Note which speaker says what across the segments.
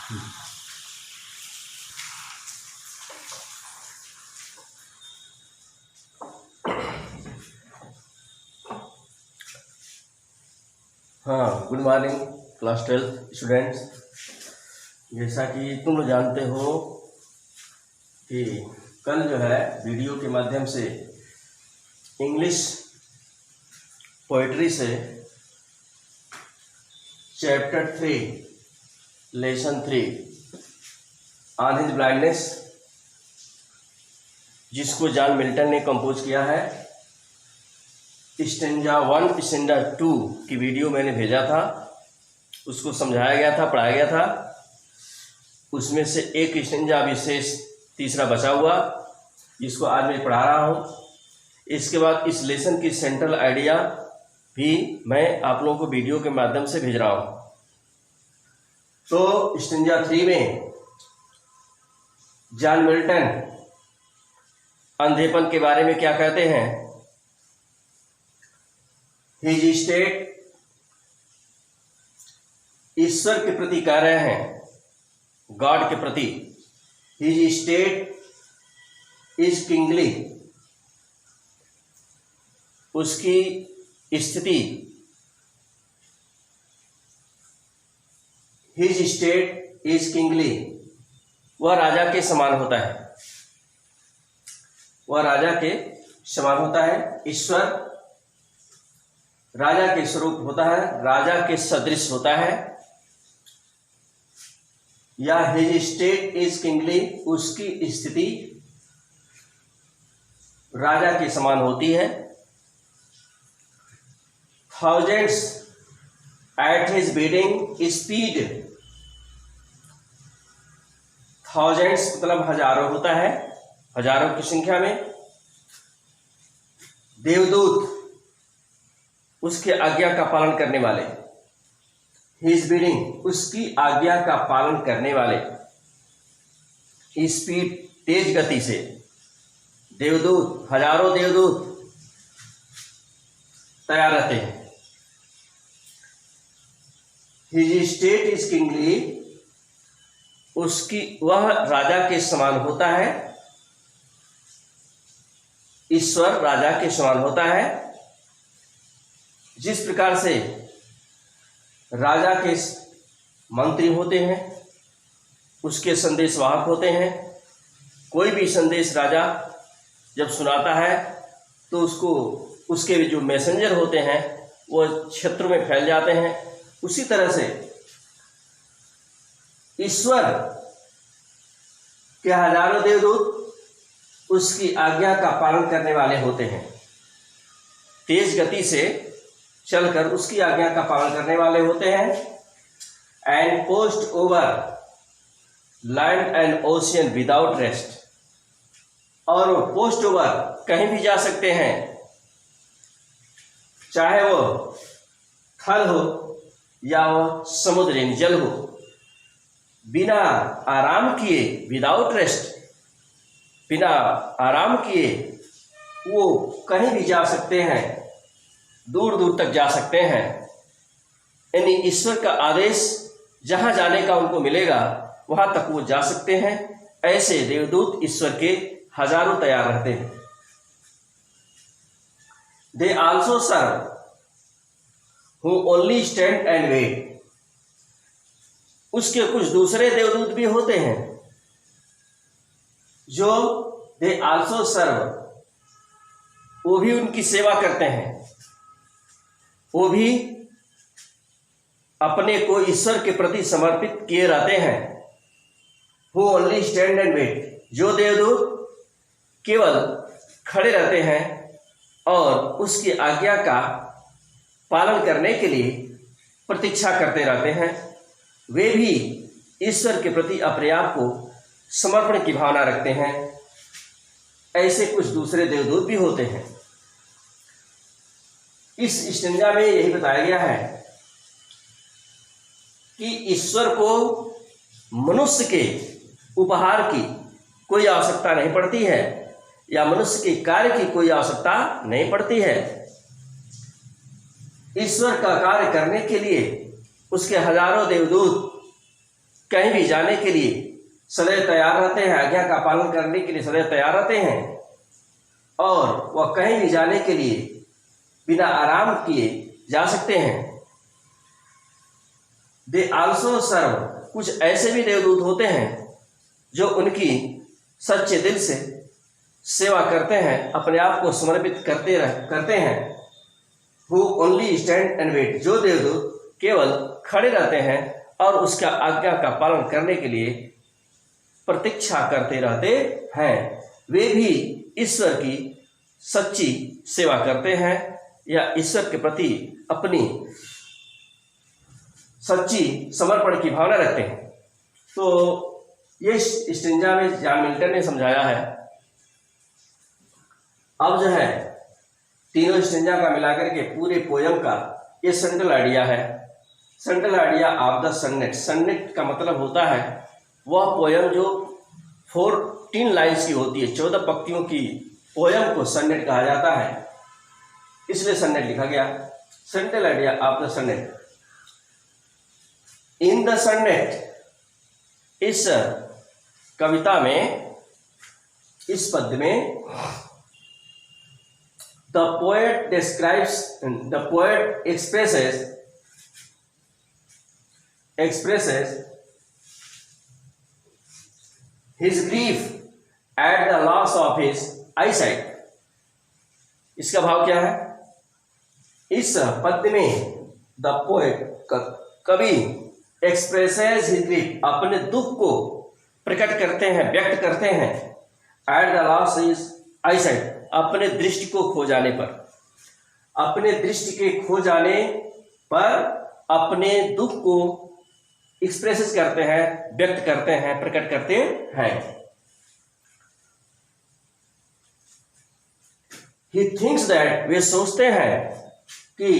Speaker 1: हाँ, good morning class 12 students. जैसा कि तुम लोग जानते हो कि कल जो है वीडियो के माध्यम से इंग्लिश पोइट्री से chapter 3 lesson 3 on his blindness, जिसको जॉन मिल्टन ने कंपोज किया है, स्टेंजा 1 स्टेंजा 2 की वीडियो मैंने भेजा था, उसको समझाया गया था, पढ़ाया गया था। उसमें से एक स्टेंजा विशेष तीसरा बचा हुआ, जिसको आज मैं पढ़ा रहा हूँ। इसके बाद इस लेसन की सेंट्रल आइडिया भी मैं आप लोगों को वीडियो के माध्यम से भेज रहा हूँ। तो स्टेंजा 3 में जॉन मिल्टन अंधेपन के बारे में क्या कहते हैं? हिज स्टेट, ईश्वर के प्रति कह रहे हैं, गॉड के प्रति। हिज स्टेट इज किंगली, उसकी स्थिति, हिज स्टेट इज किंगली, वह राजा के समान होता है, वह राजा के समान होता है। ईश्वर राजा के स्वरूप होता है, राजा के सदृश होता है। या हिज स्टेट इज किंगली, उसकी स्थिति राजा के समान होती है। Thousands at his bidding speed, thousands मतलब हजारों होता है, हजारों की संख्या में। देवदूत उसके आज्ञा का पालन करने वाले, हिज बिडिंग उसकी आज्ञा का पालन करने वाले। स्पीड तेज गति से, देवदूत हजारों देवदूत तैयार रहते हैं। हिज स्टेट इज किंगली, उसकी वह राजा के समान होता है। ईश्वर राजा के समान होता है। जिस प्रकार से राजा के मंत्री होते हैं, उसके संदेशवाहक होते हैं। कोई भी संदेश राजा जब सुनाता है तो उसको उसके जो मैसेंजर होते हैं वो क्षेत्र में फैल जाते हैं। उसी तरह से ईश्वर के हजारों देवदूत उसकी आज्ञा का पालन करने वाले होते हैं। तेज गति से चलकर उसकी आज्ञा का पालन करने वाले होते हैं। And post over land and ocean without rest, और वो पोस्ट ओवर कहीं भी जा सकते हैं, चाहे वो थल हो या वो समुद्र यानी जल हो, बिना आराम किए, विदाउट रेस्ट, बिना आराम किए वो कहीं भी जा सकते हैं, दूर दूर तक जा सकते हैं। यानी ईश्वर का आदेश जहां जाने का उनको मिलेगा वहां तक वो जा सकते हैं। ऐसे देवदूत ईश्वर के हजारों तैयार रहते हैं। They also serve who only stand and wait, उसके कुछ दूसरे देवदूत भी होते हैं जो दे आल्सो सर्व, वो भी उनकी सेवा करते हैं, वो भी अपने को ईश्वर के प्रति समर्पित किए रहते हैं। Who only stand and wait, जो देवदूत केवल खड़े रहते हैं और उसकी आज्ञा का पालन करने के लिए प्रतीक्षा करते रहते हैं, वे भी ईश्वर के प्रति अपने आप को समर्पण की भावना रखते हैं। ऐसे कुछ दूसरे देवदूत भी होते हैं। इस स्टेंजा में यही बताया गया है कि ईश्वर को मनुष्य के उपहार की कोई आवश्यकता नहीं पड़ती है, या मनुष्य के कार्य की कोई आवश्यकता नहीं पड़ती है। ईश्वर का कार्य करने के लिए उसके हजारों देवदूत कहीं भी जाने के लिए सदैव तैयार रहते हैं, आज्ञा का पालन करने के लिए सदैव तैयार रहते हैं, और वह कहीं भी जाने के लिए बिना आराम किए जा सकते हैं। दे आल्सो सर्व, कुछ ऐसे भी देवदूत होते हैं जो उनकी सच्चे दिल से सेवा करते हैं, अपने आप को समर्पित करते हैं। Who only stand and wait, जो देवदूत केवल खड़े रहते हैं और उसका आज्ञा का पालन करने के लिए प्रतीक्षा करते रहते हैं, वे भी ईश्वर की सच्ची सेवा करते हैं या ईश्वर के प्रति अपनी सच्ची समर्पण की भावना रखते हैं। तो ये स्टेंजा में जॉन मिल्टन ने समझाया है। अब जो है तीनों स्टेंजा का मिलाकर के पूरे पोयम का ये सेंट्रल आइडिया है, सेंट्रल आइडिया ऑफ द सन्नेट। सन्नेट का मतलब होता है वह पोयम जो 14 लाइन्स की होती है, 14 पंक्तियों की पोयम को सन्नेट कहा जाता है, इसलिए सन्नेट लिखा गया। Central idea of the sonnet. In the sonnet, इस कविता में, इस पद्य में, the poet describes, the poet expresses his grief at the loss of his eyesight। इसका भाव क्या है? इस पद्य में द पोएट, कवि, एक्सप्रेसेस हिज ग्रीफ, अपने दुख को प्रकट करते हैं, व्यक्त करते हैं, at the loss his eyesight, अपने दृष्टि को खो जाने पर, अपने दृष्टि के खो जाने पर अपने दुख को एक्सप्रेस करते हैं, व्यक्त करते हैं, प्रकट करते हैं। He thinks that, वे सोचते हैं कि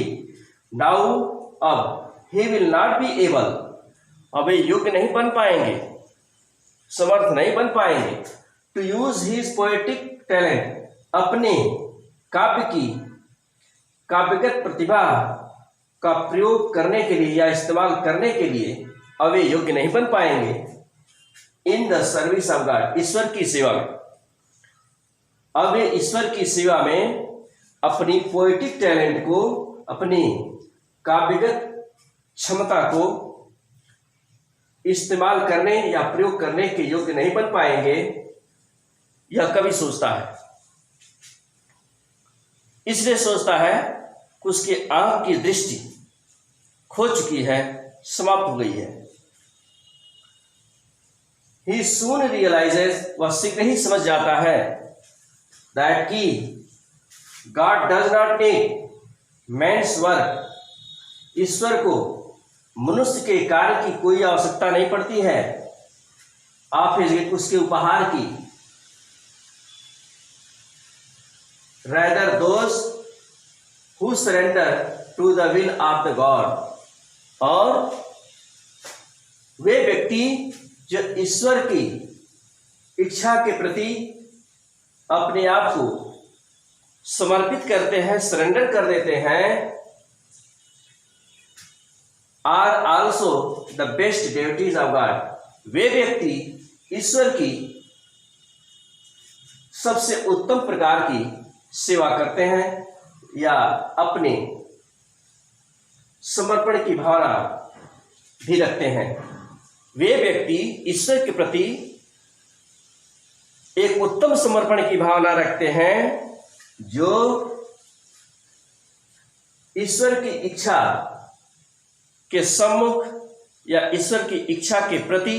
Speaker 1: now, अब he will not be able, अब वे योग्य नहीं बन पाएंगे, समर्थ नहीं बन पाएंगे, to use his poetic talent, अपने काव्य की काव्यगत प्रतिभा का प्रयोग करने के लिए या इस्तेमाल करने के लिए अब वे योग्य नहीं बन पाएंगे। In the service of God, ईश्वर की सेवा में, अब वे ईश्वर की सेवा में अपनी पोएटिक टैलेंट को, अपनी काव्यगत क्षमता को इस्तेमाल करने या प्रयोग करने के योग्य नहीं बन पाएंगे, यह कवि सोचता है। इसलिए सोचता है कि उसके आंख की दृष्टि खो चुकी है, समाप्त हो गई है। He soon realizes, वह शीघ्र ही समझ जाता है, that कि God does not need man's work, ईश्वर को मनुष्य के कार्य की कोई आवश्यकता नहीं पड़ती है, आप उसके उपहार की। Rather those who surrender to the will of the God, और वे व्यक्ति जो ईश्वर की इच्छा के प्रति अपने आप को समर्पित करते हैं, सरेंडर कर देते हैं, are also the best devotees of God, वे व्यक्ति ईश्वर की सबसे उत्तम प्रकार की सेवा करते हैं या अपने समर्पण की भावना भी रखते हैं। वे व्यक्ति ईश्वर के प्रति एक उत्तम समर्पण की भावना रखते हैं जो ईश्वर की इच्छा के सम्मुख या ईश्वर की इच्छा के प्रति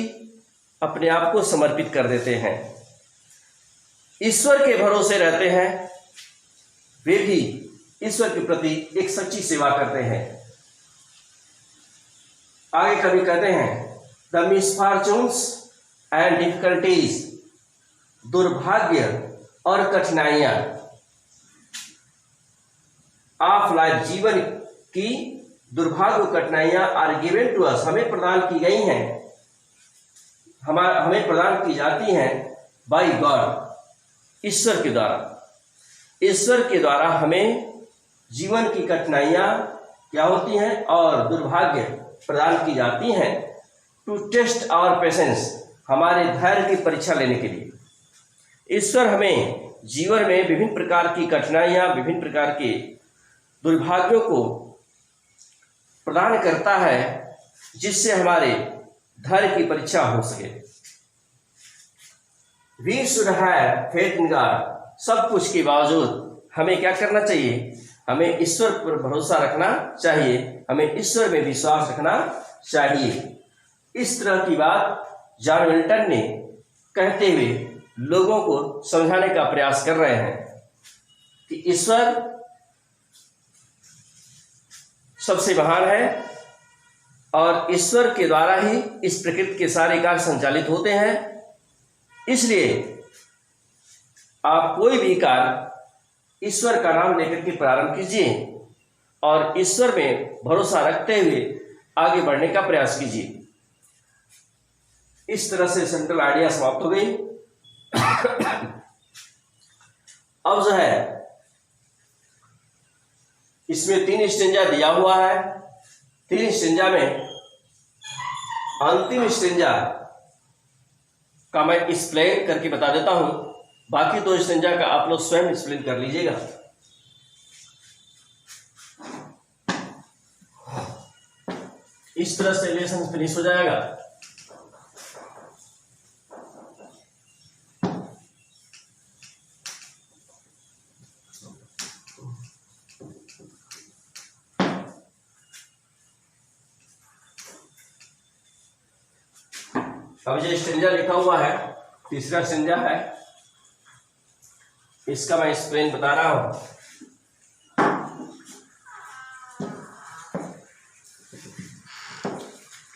Speaker 1: अपने आप को समर्पित कर देते हैं, ईश्वर के भरोसे रहते हैं, वे भी ईश्वर के प्रति एक सच्ची सेवा करते हैं। आगे कवि कहते हैं, द मिसफॉर्चून्स एंड डिफिकल्टीज, दुर्भाग्य और कठिनाइयां ऑफ लाइफ, जीवन की दुर्भाग्य कठिनाइयां आर गिवन टू अस, हमें प्रदान की गई हैं, हमें प्रदान की जाती हैं बाय गॉड, ईश्वर के द्वारा। ईश्वर के द्वारा हमें जीवन की कठिनाइयां क्या होती हैं और दुर्भाग्य प्रदान की जाती हैं, टू टेस्ट आवर पेशेंस, हमारे धैर्य की परीक्षा लेने के लिए। ईश्वर हमें जीवन में विभिन्न प्रकार की कठिनाइयाँ, विभिन्न प्रकार के दुर्भाग्यों को प्रदान करता है, जिससे हमारे धैर्य की परीक्षा हो सके। We should have faith in God, सब कुछ के बावजूद हमें क्या करना चाहिए? हमें ईश्वर पर भरोसा रखना चाहिए, हमें ईश्वर में विश्वास रखना चाहिए। इस तरह की बात जॉन मिल्टन ने कहते हुए लोगों को समझाने का प्रयास कर रहे हैं कि ईश्वर सबसे महान है और ईश्वर के द्वारा ही इस प्रकृति के सारे कार्य संचालित होते हैं। इसलिए आप कोई भी कार्य ईश्वर का नाम लेकर के प्रारंभ कीजिए और ईश्वर में भरोसा रखते हुए आगे बढ़ने का प्रयास कीजिए। इस तरह से सेंट्रल आइडिया समाप्त हो गई। अब जो है इसमें 3 स्टेंजा दिया हुआ है। 3 स्टेंजा में अंतिम स्टेंजा का मैं एक्सप्लेन करके बता देता हूं, बाकी 2 स्टेंजा का आप लोग स्वयं एक्सप्लेन कर लीजिएगा। इस तरह से लेसन फिनिश हो जाएगा। अब जो स्टेंजा लिखा हुआ है, तीसरा स्टेंजा है, इसका मैं एक्सप्लेन बता रहा हूं।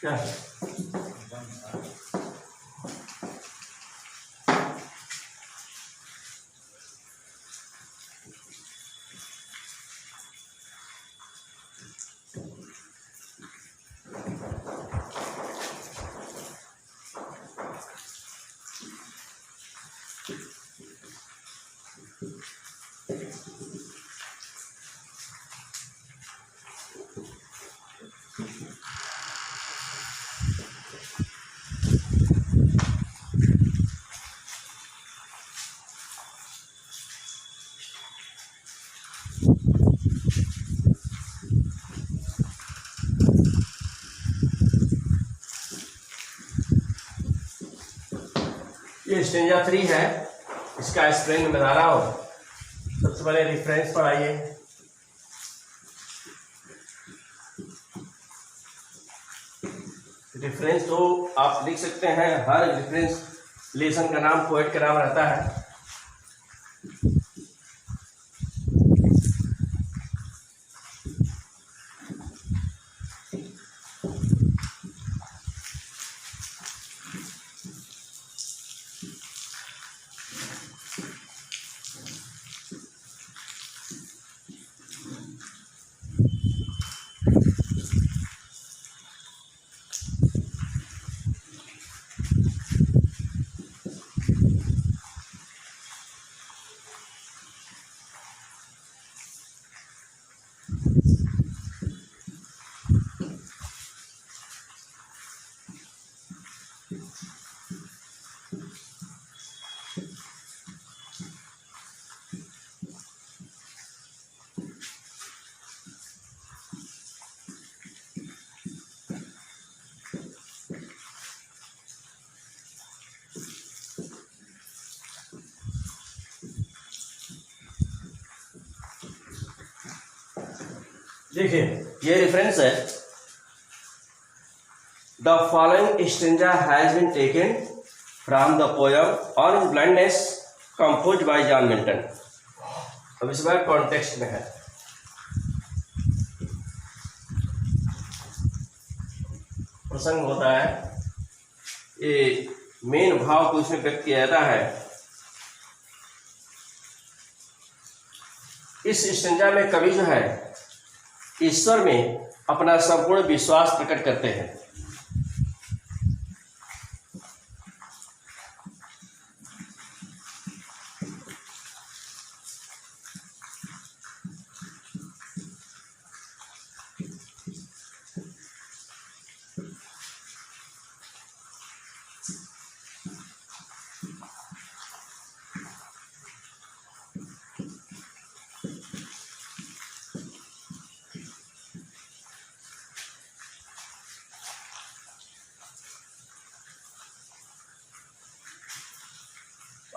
Speaker 1: क्या है? ये स्टेंजा 3 है, इसका एक्सप्लेन मैं बता रहा हूं। सबसे पहले रेफरेंस पर आइए। रेफरेंस तो आप लिख सकते हैं, हर रेफरेंस लेसन का नाम पोएट का नाम रहता है। देखिए ये रेफरेंस है। The following stanza has been taken from the poem on his blindness composed by John Milton. अब इस बार कॉन्टेक्स्ट में है। प्रसंग होता है, ये मेन भाव को इसमें व्यक्त किया जाता है। इस स्टेंजा में कवि जो है ईश्वर में अपना संपूर्ण विश्वास प्रकट करते हैं।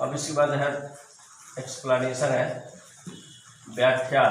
Speaker 1: अब इसके बाद है एक्सप्लेनेशन, है व्याख्या।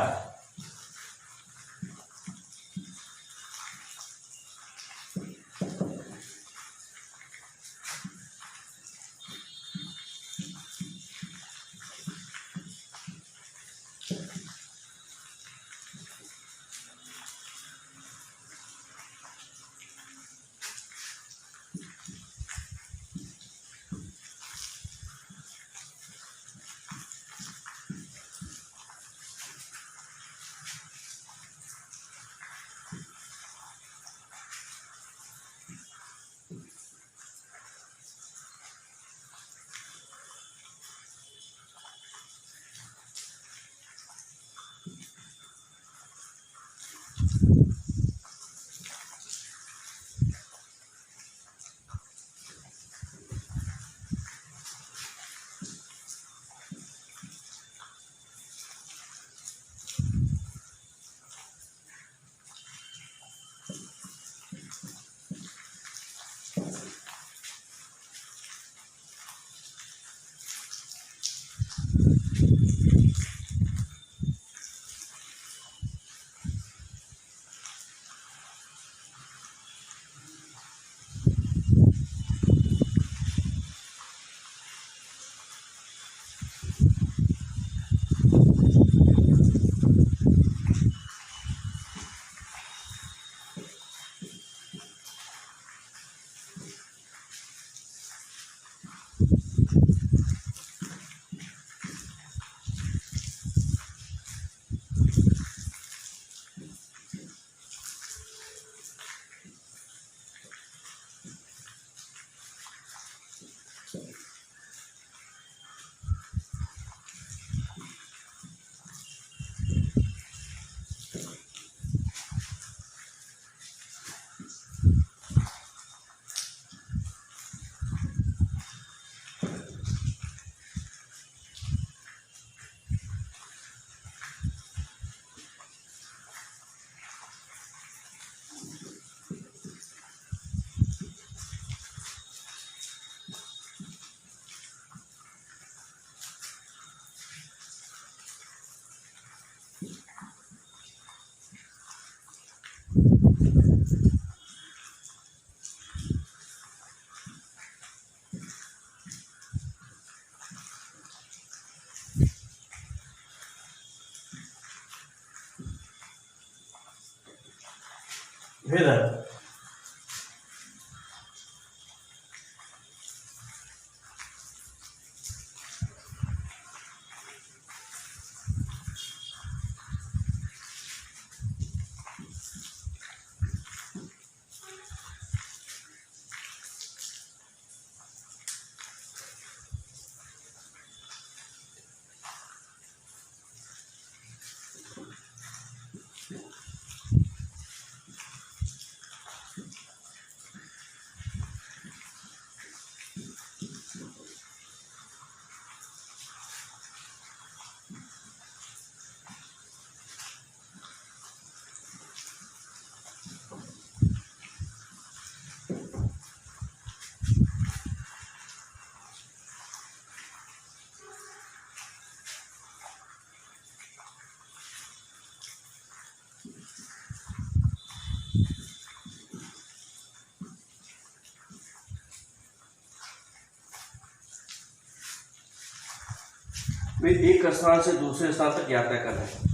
Speaker 1: भेद वे एक स्थान से दूसरे स्थान तक यात्रा कर रहे हैं।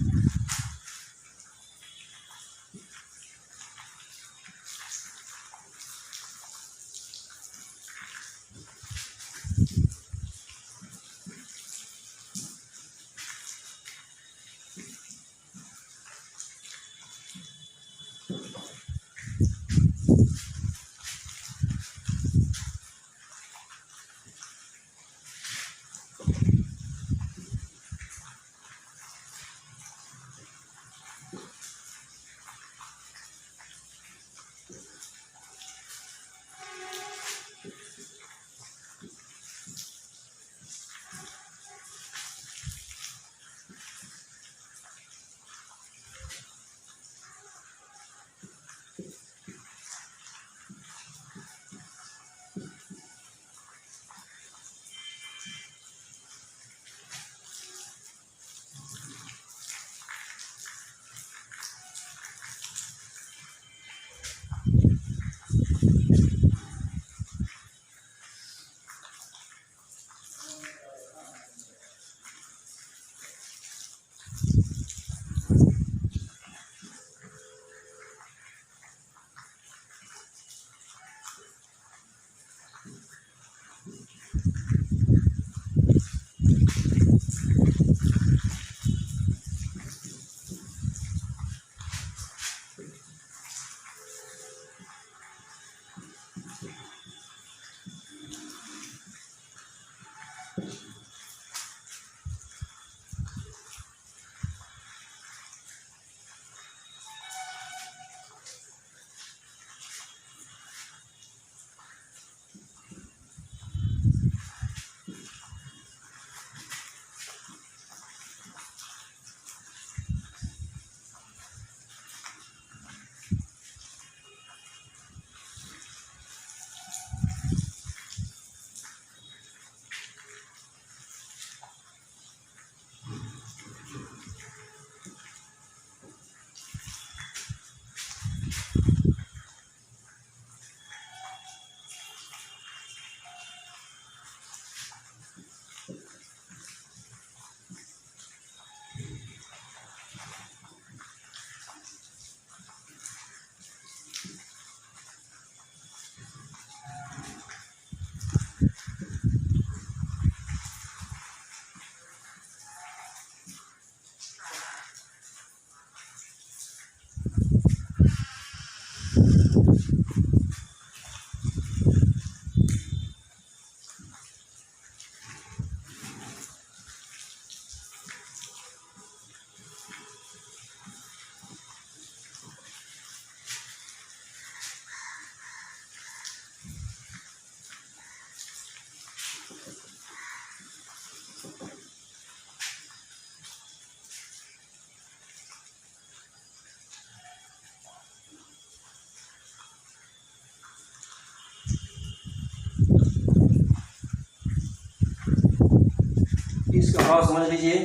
Speaker 1: इसका भाव समझ लीजिए।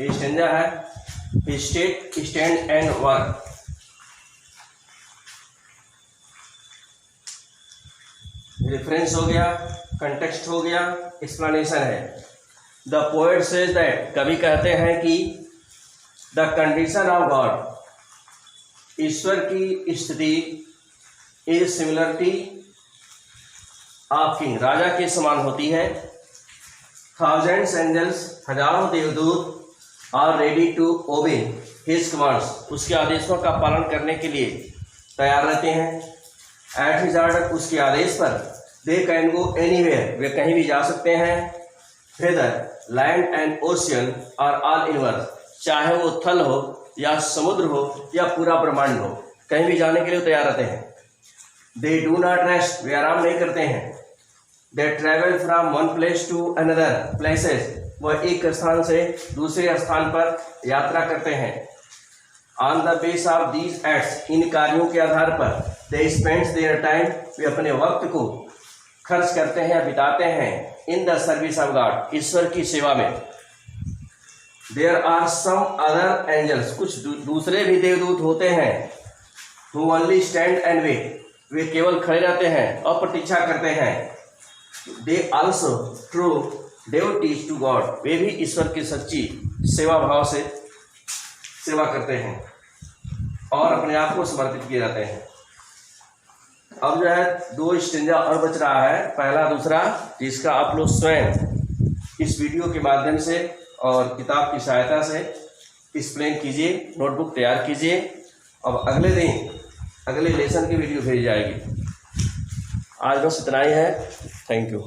Speaker 1: ये स्टैंजा है, state, stand and work. Reference हो गया, कंटेक्स्ट हो गया, एक्सप्लेनेशन है। द पोएट सेज दैट, कवि कहते हैं कि द कंडीशन ऑफ गॉड, ईश्वर की स्थिति, इज सिमिलरिटी ऑफ किंग, राजा के समान होती है। थाउजेंड्स एंजल्स, हजारों देवदूत, are ready to obey his commands, उसके आदेशों का पालन करने के लिए तैयार रहते हैं। एट हिज ऑर्डर, उसके आदेश पर। दे कैन गो एनीवेयर, वे कहीं भी जा सकते हैं। Whether land and ocean are all in one, चाहे वो थल हो या समुद्र हो या पूरा ब्रह्मांड हो, कहीं भी जाने के लिए तैयार रहते हैं। दे डू नॉट रेस्ट, वे आराम नहीं करते हैं। They travel from one place to another places, वह एक स्थान से दूसरे स्थान पर यात्रा करते हैं। On the base of these acts, इन कार्यों के आधार पर। दे स्पेंड्स देयर टाइम, वे अपने वक्त को खर्च करते हैं या बिताते हैं। In the service of God, ईश्वर की सेवा में। There are some other angels, कुछ दूसरे भी देवदूत होते हैं। Who only stand and wait, वे केवल खड़े रहते हैं और प्रतीक्षा करते हैं। They also true devotees to God, वे भी ईश्वर की सच्ची सेवा भाव से सेवा करते हैं और अपने आप को समर्पित किए जाते हैं। अब जो है 2 स्टेंजा और बच रहा है, पहला दूसरा, जिसका आप लोग स्वयं इस वीडियो के माध्यम से और किताब की सहायता से एक्सप्लेन कीजिए, नोटबुक तैयार कीजिए। अब अगले दिन अगले लेसन की वीडियो भेजी जाएगी। आज बस इतना ही है। Thank you.